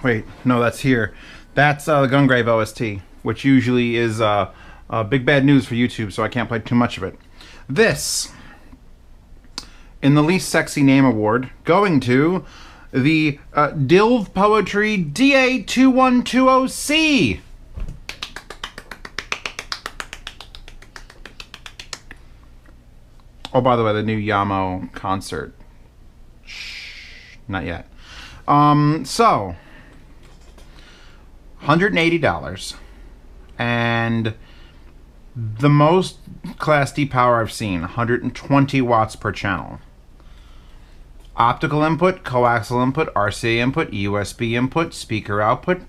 Wait, no, that's here. That's the Gungrave OST, which usually is big bad news for YouTube, so I can't play too much of it. This, in the least sexy name award, going to the Dilvpoetry DA2120C. Oh, by the way, the new Yamo concert. Shh, not yet. So, $180, and the most Class D power I've seen, 120 watts per channel. Optical input, coaxial input, RCA input, USB input, speaker output,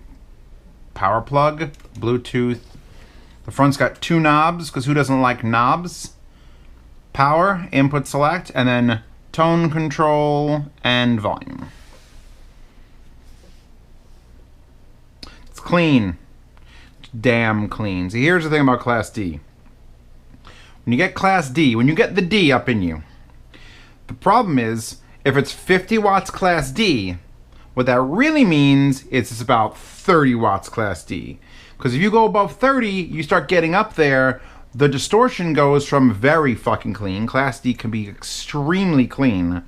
power plug, Bluetooth. The front's got 2 knobs, because who doesn't like knobs? Power, input select, and then tone control and volume. It's clean. It's damn clean. See, here's the thing about Class D. When you get Class D, when you get the D up in you, the problem is, if it's 50 watts Class D, what that really means is it's about 30 watts Class D. Because if you go above 30, you start getting up there, the distortion goes from very fucking clean, Class D can be extremely clean,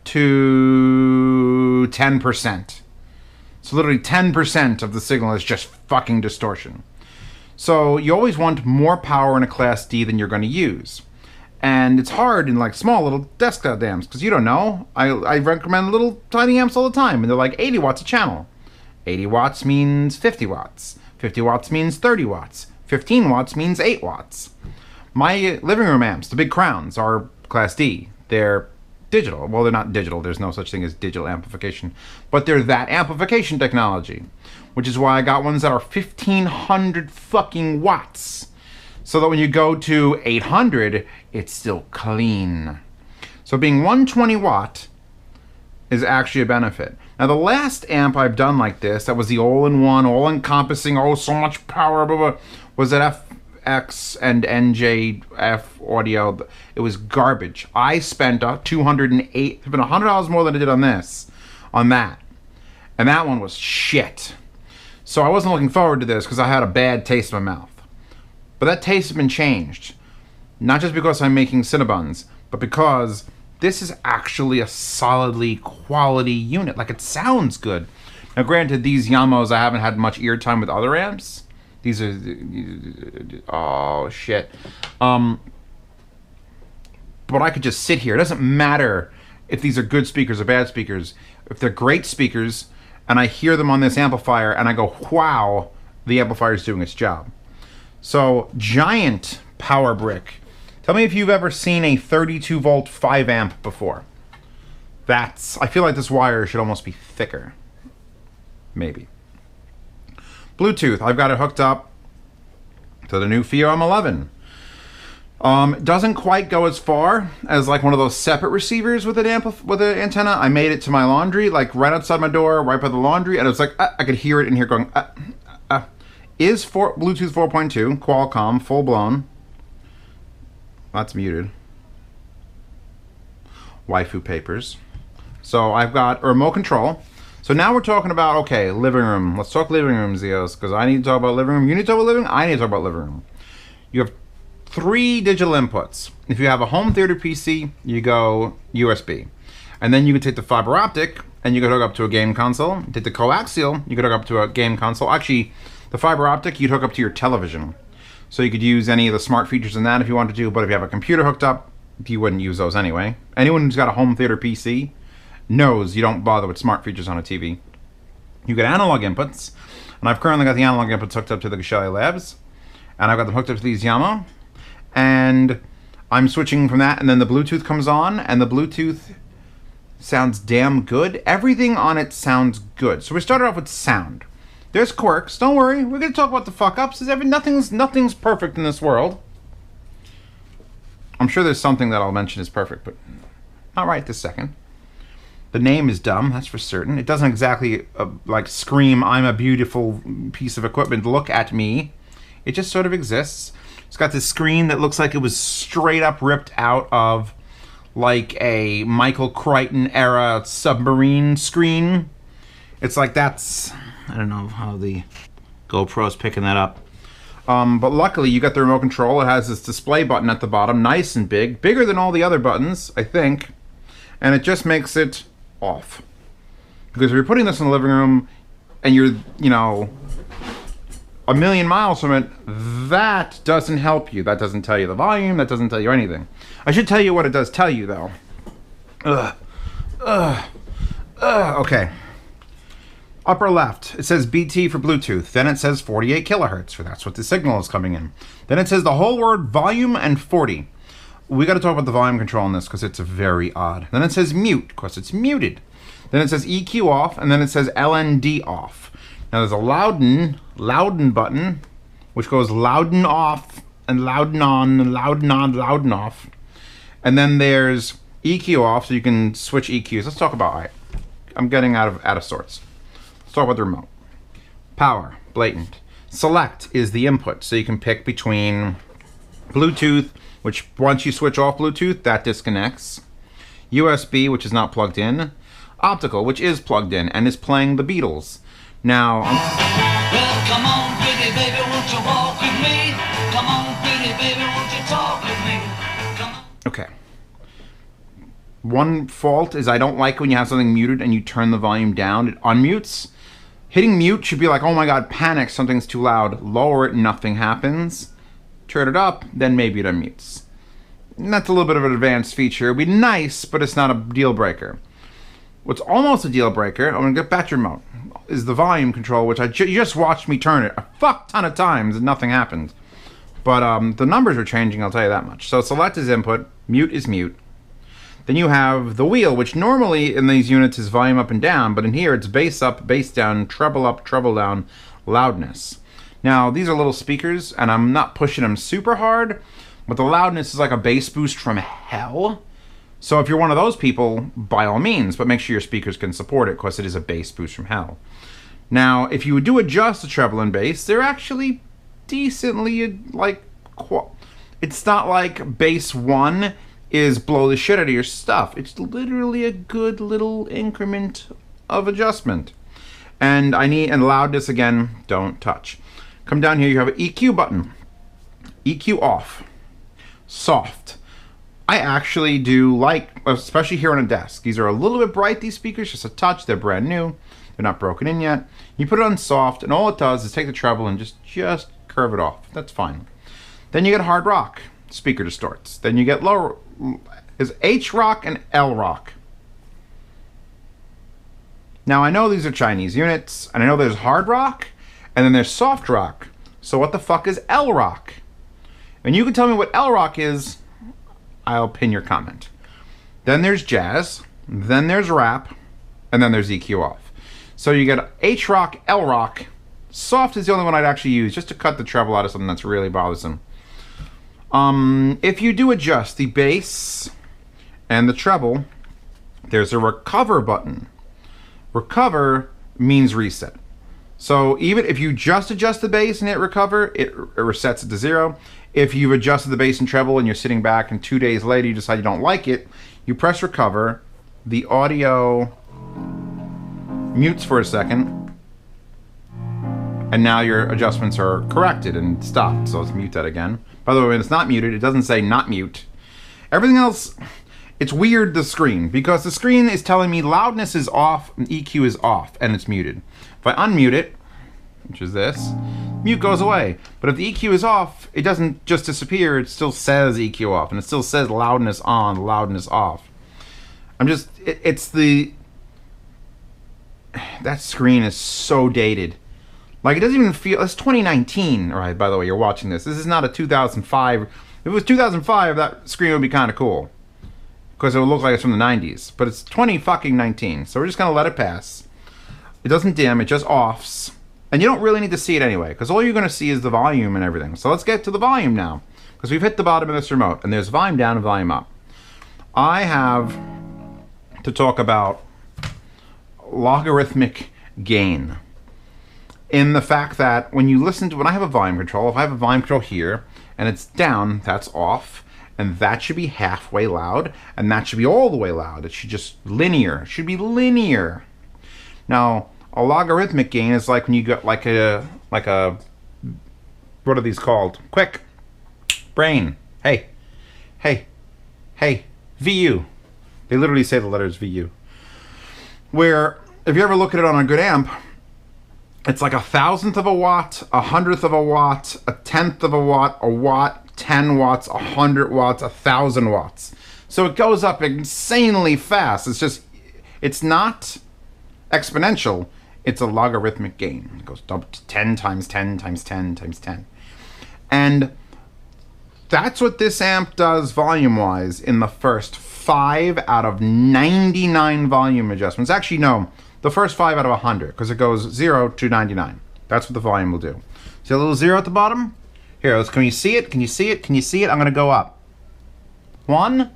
to 10%. So literally 10% of the signal is just fucking distortion. So you always want more power in a Class D than you're going to use. And it's hard in like small little desktop amps, because you don't know. I recommend little tiny amps all the time, and they're like 80 watts a channel. 80 watts means 50 watts. 50 watts means 30 watts. 15 watts means 8 watts. My living room amps, the big crowns, are Class D. They're digital. Well, they're not digital. There's no such thing as digital amplification. But they're that amplification technology. Which is why I got ones that are 1500 fucking watts. So that when you go to 800, it's still clean. So being 120 watt is actually a benefit. Now the last amp I've done like this, that was the all-in-one, all-encompassing, oh so much power, blah, blah, was at FX and NJF audio. It was garbage. I spent $208, spent $100 more than I did on this, on that. And that one was shit. So I wasn't looking forward to this because I had a bad taste in my mouth. But that taste has been changed. Not just because I'm making Cinnabons, but because this is actually a solidly quality unit. Like, it sounds good. Now, granted, these Yamos, I haven't had much ear time with other amps. These are... oh, shit. But I could just sit here. It doesn't matter if these are good speakers or bad speakers. If they're great speakers, and I hear them on this amplifier, and I go, wow, the amplifier is doing its job. So, giant power brick. Tell me if you've ever seen a 32 volt 5 amp before. That's, I feel like this wire should almost be thicker. Maybe. Bluetooth, I've got it hooked up to the new FIO M11. It doesn't quite go as far as like one of those separate receivers with an antenna. I made it to my laundry, like right outside my door, right by the laundry, and it was like, I could hear it in here going, Is Bluetooth 4.2, Qualcomm, full blown. That's muted. Waifu papers. So I've got a remote control. So now we're talking about, okay, living room. Let's talk living room, Zeos, because I need to talk about living room. You need to talk about living room. I need to talk about living room. You have 3 digital inputs. If you have a home theater PC, you go USB. And then you can take the fiber optic and you can hook up to a game console. Take the coaxial, you can hook up to a game console. Actually, the fiber optic, you'd hook up to your television. So you could use any of the smart features in that if you wanted to, but if you have a computer hooked up, you wouldn't use those anyway. Anyone who's got a home theater PC knows you don't bother with smart features on a TV. You get analog inputs, and I've currently got the analog inputs hooked up to the Geshelli Labs, and I've got them hooked up to these Yamo, and I'm switching from that, and then the Bluetooth comes on, and the Bluetooth sounds damn good. Everything on it sounds good. So we started off with sound. There's quirks. Don't worry. We're going to talk about the fuck-ups. Nothing's perfect in this world. I'm sure there's something that I'll mention is perfect, but not right this second. The name is dumb, that's for certain. It doesn't exactly like scream, I'm a beautiful piece of equipment, look at me. It just sort of exists. It's got this screen that looks like it was straight up ripped out of like a Michael Crichton era submarine screen. It's like that's I don't know how the GoPro's picking that up. But luckily you got the remote control. It has this display button at the bottom, nice and big, bigger than all the other buttons, I think. And it just makes it off. Because if you're putting this in the living room and you're, you know, a million miles from it, that doesn't help you. That doesn't tell you the volume. That doesn't tell you anything. I should tell you what it does tell you, though. Okay. Upper left, it says BT for Bluetooth. Then it says 48 kilohertz, for that's what the signal is coming in. Then it says the whole word volume and 40. We got to talk about the volume control on this because it's very odd. Then it says mute because it's muted. Then it says EQ off, and then it says LND off. Now there's a louden button, which goes louden off and louden on and louden on, louden off. And then there's EQ off, so you can switch EQs. Let's talk about, all right, I'm getting out of sorts. Let's talk about the remote. Power, blatant. Select is the input, so you can pick between Bluetooth, which once you switch off Bluetooth, that disconnects. USB, which is not plugged in. Optical, which is plugged in and is playing the Beatles. Now, well, come on, pretty baby, won't you walk with me? Come on, pretty baby, won't you talk with me? Come on. Okay. One fault is I don't like when you have something muted and you turn the volume down. It unmutes. Hitting mute should be like, oh my god, panic, something's too loud. Lower it, nothing happens. Turn it up, then maybe it unmutes. And that's a little bit of an advanced feature. It'd be nice, but it's not a deal breaker. What's almost a deal breaker, I'm gonna get back to remote, is the volume control, which you just watched me turn it a fuck ton of times and nothing happened. But the numbers are changing, I'll tell you that much. So select is input, mute is mute. Then you have the wheel, which normally in these units is volume up and down, but in here it's bass up, bass down, treble up, treble down, loudness. Now these are little speakers, and I'm not pushing them super hard, but the loudness is like a bass boost from hell. So if you're one of those people, by all means, but make sure your speakers can support it because it is a bass boost from hell. Now, if you do adjust the treble and bass, they're actually decently, like, it's not like bass 1 is blow the shit out of your stuff. It's literally a good little increment of adjustment. And loudness, again, don't touch. Come down here, you have an EQ button. EQ off. Soft. I actually do like, especially here on a desk. These are a little bit bright, these speakers, just a touch. They're brand new. They're not broken in yet. You put it on soft, and all it does is take the treble and just curve it off. That's fine. Then you get hard rock. Speaker distorts. Then you get low, is H rock and L rock. Now I know these are Chinese units, and I know there's hard rock, and then there's soft rock. So what the fuck is L rock? And you can tell me what L rock is, I'll pin your comment. Then there's jazz, then there's rap, and then there's EQ off. So you get H rock, L rock. Soft is the only one I'd actually use just to cut the treble out of something that's really bothersome. If you do adjust the bass and the treble, there's a recover button. Recover means reset. So even if you just adjust the bass and hit recover, it resets it to 0. If you've adjusted the bass and treble and you're sitting back and 2 days later you decide you don't like it, you press recover, the audio mutes for a second, and now your adjustments are corrected and stopped. So let's mute that again. By the way, when it's not muted, it doesn't say not mute. Everything else, it's weird, the screen, because the screen is telling me loudness is off and EQ is off and it's muted. If I unmute it, which is this, mute goes away. But if the EQ is off, it doesn't just disappear, it still says EQ off, and it still says loudness on, loudness off. That screen is so dated. Like, it doesn't even feel, it's 2019, right, by the way, you're watching this. This is not a 2005. If it was 2005, that screen would be kind of cool, because it would look like it's from the 90s. But it's 2019, so we're just gonna let it pass. It doesn't dim, it just offs. And you don't really need to see it anyway, because all you're going to see is the volume and everything. So let's get to the volume now, because we've hit the bottom of this remote, and there's volume down and volume up. I have to talk about logarithmic gain, in the fact that when I have a volume control, if I have a volume control here, and it's down, that's off, and that should be halfway loud, and that should be all the way loud. It should just linear. It should be linear. Now, A logarithmic gain is like when you got like a what are these called? Quick, brain. Hey, VU. They literally say the letters VU. Where if you ever look at it on a good amp, it's like 1,000th of a watt, 100th of a watt, 1/10 of a watt, 10 watts, 100 watts, 1,000 watts. So it goes up insanely fast. It's not exponential. It's a logarithmic gain. It goes up to 10 times 10 times 10 times 10. And that's what this amp does volume-wise in the first 5 out of 99 volume adjustments. Actually, no. The first 5 out of 100, because it goes 0 to 99. That's what the volume will do. See a little 0 at the bottom? Here, can you see it? Can you see it? Can you see it? I'm going to go up. 1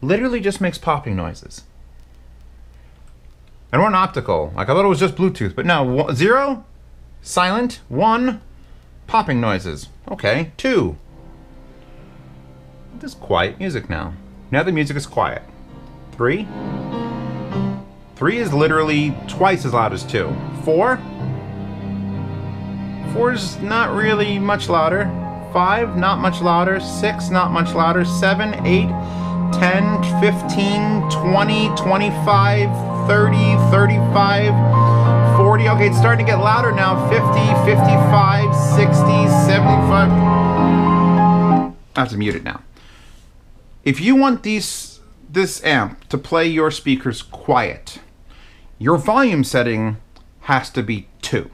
literally just makes popping noises. And we're not optical. Like, I thought it was just Bluetooth, but no. 0, silent. 1, popping noises. Okay. 2. This is quiet music now. Now the music is quiet. 3. 3 is literally twice as loud as 2. 4. 4 is not really much louder. 5, not much louder. 6, not much louder. 7, 8, 10, 15, 20, 25, 30, 35, 40. Okay, it's starting to get louder now. 50, 55, 60, 75. I have to mute it now. If you want this amp to play your speakers quiet, your volume setting has to be 2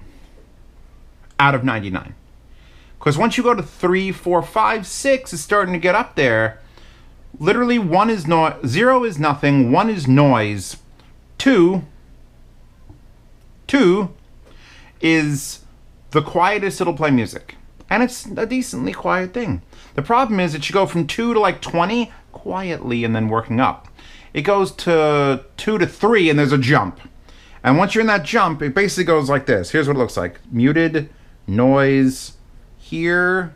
out of 99. Because once you go to 3, 4, 5, 6, it's starting to get up there. Literally, 1 is 0 is nothing, 1 is noise, 2 is the quietest it'll play music. And it's a decently quiet thing. The problem is it should go from 2 to like 20 quietly and then working up. It goes to 2 to 3 and there's a jump. And once you're in that jump, it basically goes like this. Here's what it looks like. Muted, noise, here,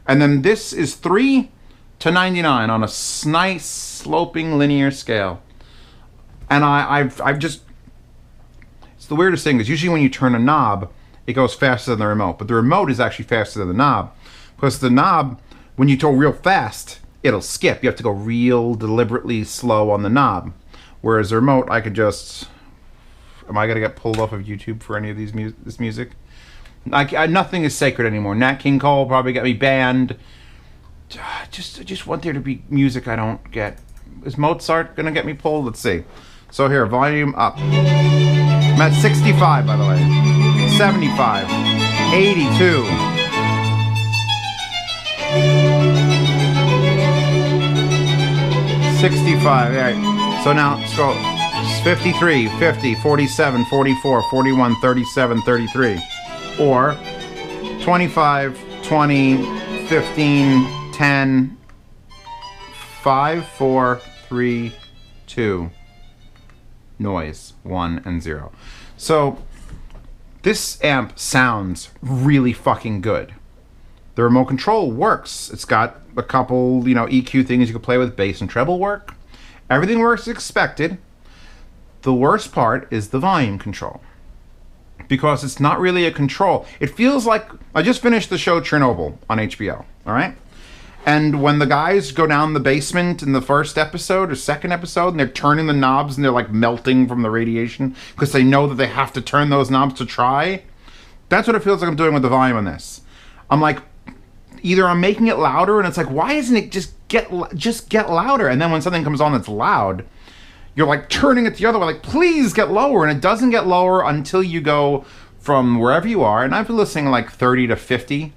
and then this is 3 to 99 on a nice sloping linear scale. And I've just, it's the weirdest thing is usually when you turn a knob, it goes faster than the remote. But the remote is actually faster than the knob. Because the knob, when you go real fast, it'll skip. You have to go real deliberately slow on the knob. Whereas the remote, I could just... Am I going to get pulled off of YouTube for any of this music? Nothing is sacred anymore. Nat King Cole probably got me banned. I just want there to be music I don't get. Is Mozart going to get me pulled? Let's see. So here, volume up. I'm at 65, by the way. 75. 82. 65. All right. So now scroll. 53, 50, 47, 44, 41, 37, 33. Or 25, 20, 15, 10, 5, 4, 3, 2. Noise. 1 and 0. So this amp sounds really fucking good. The remote control works. It's got a couple, EQ things you can play with. Bass and treble work. Everything works as expected. The worst part is the volume control. Because it's not really a control. It feels like... I just finished the show Chernobyl on HBO, all right? And when the guys go down the basement in the first episode or second episode and they're turning the knobs and they're like melting from the radiation because they know that they have to turn those knobs to try, that's what it feels like I'm doing with the volume on this. I'm like, either I'm making it louder and it's like, why isn't it just get louder? And then when something comes on that's loud, you're like turning it the other way, like, please get lower. And it doesn't get lower until you go from wherever you are. And I've been listening like 30 to 50.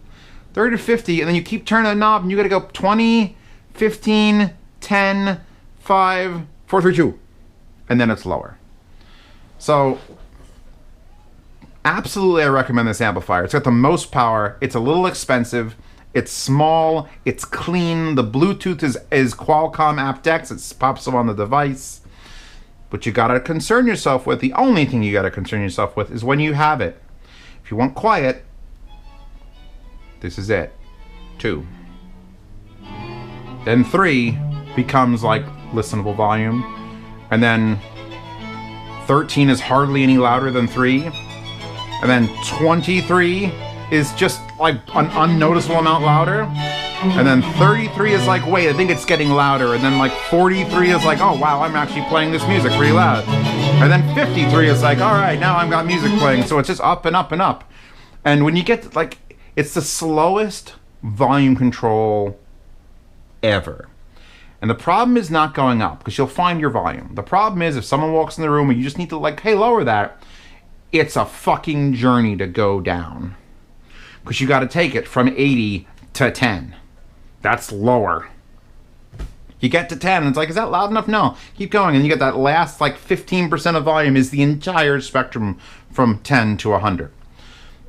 30 to 50, and then you keep turning the knob and you gotta go 20, 15, 10, 5, 4, 3, 2. And then it's lower. So, absolutely I recommend this amplifier. It's got the most power. It's a little expensive. It's small. It's clean. The Bluetooth is Qualcomm aptX. It pops up on the device. But you gotta concern yourself with, the only thing you gotta concern yourself with is when you have it. If you want quiet, this is it. 2. Then 3 becomes like listenable volume. And then 13 is hardly any louder than 3. And then 23 is just like an unnoticeable amount louder. And then 33 is like, wait, I think it's getting louder. And then like 43 is like, oh wow, I'm actually playing this music pretty loud. And then 53 is like, all right, now I've got music playing. So it's just up and up and up. And when you get to, like, it's the slowest volume control ever. And the problem is not going up, because you'll find your volume. The problem is if someone walks in the room and you just need to like, hey, lower that, it's a fucking journey to go down. Because you got to take it from 80 to 10. That's lower. You get to 10 and it's like, is that loud enough? No. Keep going. And you get that last like 15% of volume is the entire spectrum from 10 to 100.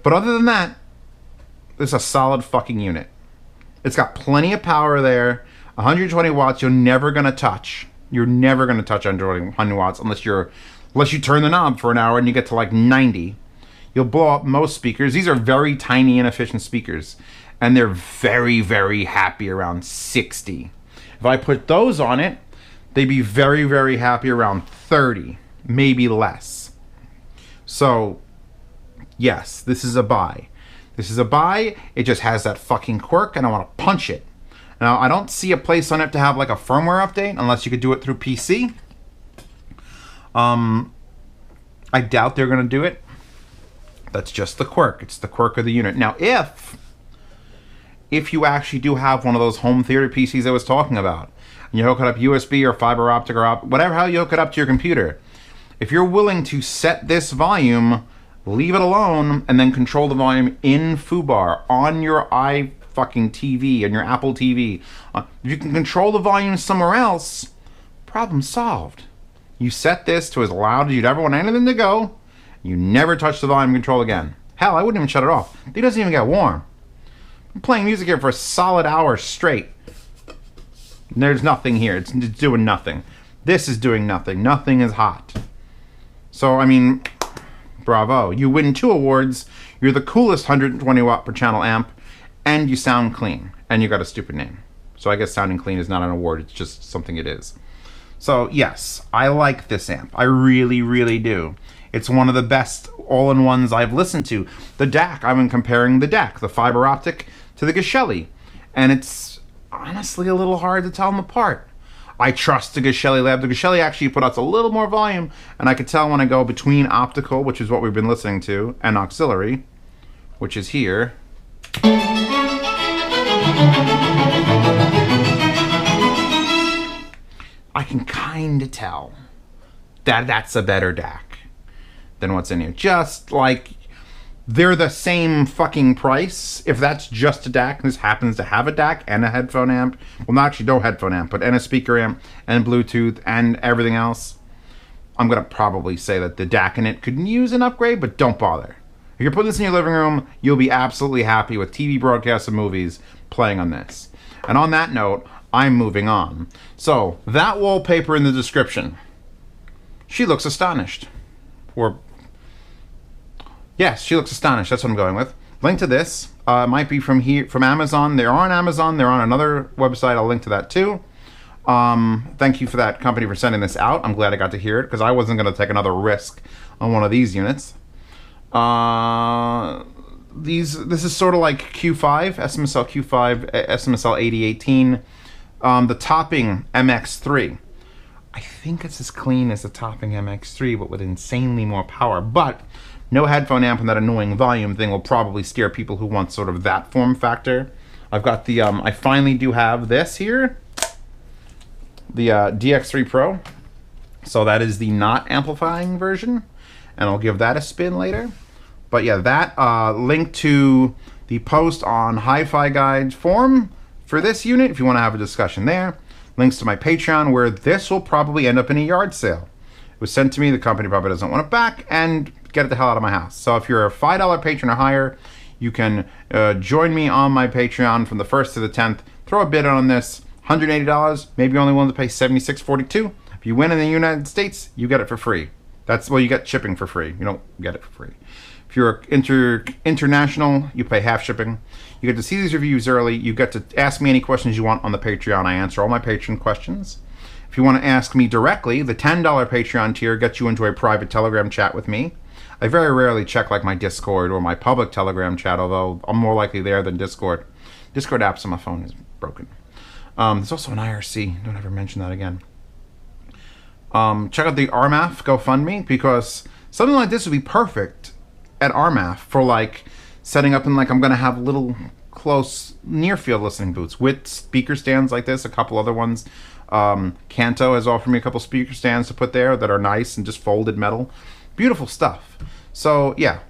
But other than that, it's a solid fucking unit. It's got plenty of power there. 120 watts you're never going to touch. You're never going to touch 120 watts unless you turn the knob for an hour and you get to like 90. You'll blow up most speakers. These are very tiny, inefficient speakers. And they're very, very happy around 60. If I put those on it, they'd be very, very happy around 30, maybe less. So, yes, this is a buy. This is a buy. It just has that fucking quirk, and I want to punch it. Now, I don't see a place on it to have like a firmware update, unless you could do it through PC. I doubt they're going to do it. That's just the quirk. It's the quirk of the unit. Now, if you actually do have one of those home theater PCs I was talking about, and you hook it up USB or fiber optic or whatever how you hook it up to your computer, if you're willing to set this volume, leave it alone, and then control the volume in FooBar on your iFucking TV and your Apple TV, if you can control the volume somewhere else, problem solved. You set this to as loud as you'd ever want anything to go. You never touch the volume control again. Hell, I wouldn't even shut it off. It doesn't even get warm. I'm playing music here for a solid hour straight. There's nothing here. It's doing nothing. This is doing nothing. Nothing is hot. So, I mean, bravo. You win 2 awards. You're the coolest 120 watt per channel amp. And you sound clean. And you got a stupid name. So I guess sounding clean is not an award. It's just something it is. So, yes, I like this amp. I really, really do. It's one of the best all-in-ones I've listened to. The DAC, I've been comparing the DAC, the fiber optic, to the Geshelli. And it's honestly a little hard to tell them apart. I trust the Geshelli lab. The Geshelli actually put out a little more volume, and I could tell when I go between optical, which is what we've been listening to, and auxiliary, which is here. I can kind of tell that that's a better DAC than what's in here. Just like they're the same fucking price. If that's just a DAC, this happens to have a DAC and a headphone amp. Well, not actually no headphone amp, but and a speaker amp and Bluetooth and everything else. I'm going to probably say that the DAC in it could use an upgrade, but don't bother. If you're putting this in your living room, you'll be absolutely happy with TV broadcasts and movies playing on this. And on that note, I'm moving on. So, that wallpaper in the description. She looks astonished. Or, yes, she looks astonished. That's what I'm going with. Link to this might be from Amazon. They're on Amazon. They're on another website. I'll link to that too. Thank you for that company for sending this out. I'm glad I got to hear it because I wasn't going to take another risk on one of these units. This is sort of like Q5, SMSL Q5, SMSL 8018. The topping MX3. I think it's as clean as the topping MX3, but with insanely more power. But no headphone amp and that annoying volume thing will probably scare people who want sort of that form factor. I've got the, I finally do have this here. The DX3 Pro. So that is the not amplifying version. And I'll give that a spin later. But yeah, that link to the post on Hi-Fi Guide forum for this unit, if you want to have a discussion there. Links to my Patreon, where this will probably end up in a yard sale. It was sent to me, the company probably doesn't want it back, and get it the hell out of my house. So if you're a $5 patron or higher, you can join me on my Patreon from the 1st to the 10th. Throw a bid on this, $180, maybe you're only willing to pay $76.42. If you win in the United States, you get it for free. Well, you get shipping for free. You don't get it for free. If you're international, you pay half shipping. You get to see these reviews early. You get to ask me any questions you want on the Patreon. I answer all my Patreon questions. If If you want to ask me directly, the $10 Patreon tier gets you into a private Telegram chat with me. I very rarely check like my Discord or my public Telegram chat, although I'm more likely there than Discord. Discord apps on my phone is broken. There's also an IRC. Don't ever mention that again. Check out the RMAF GoFundMe, because something like this would be perfect at RMAF for like setting up, and like I'm going to have little close near field listening booths with speaker stands like this, a couple other ones. Kanto has offered me a couple speaker stands to put there that are nice and just folded metal. Beautiful stuff. So yeah,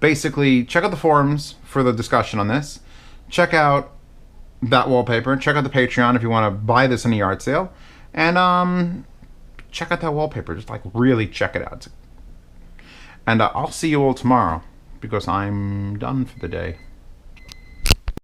basically check out the forums for the discussion on this. Check out that wallpaper. Check out the Patreon if you want to buy this in a yard sale. And check out that wallpaper. Just like really check it out. And I'll see you all tomorrow, because I'm done for the day.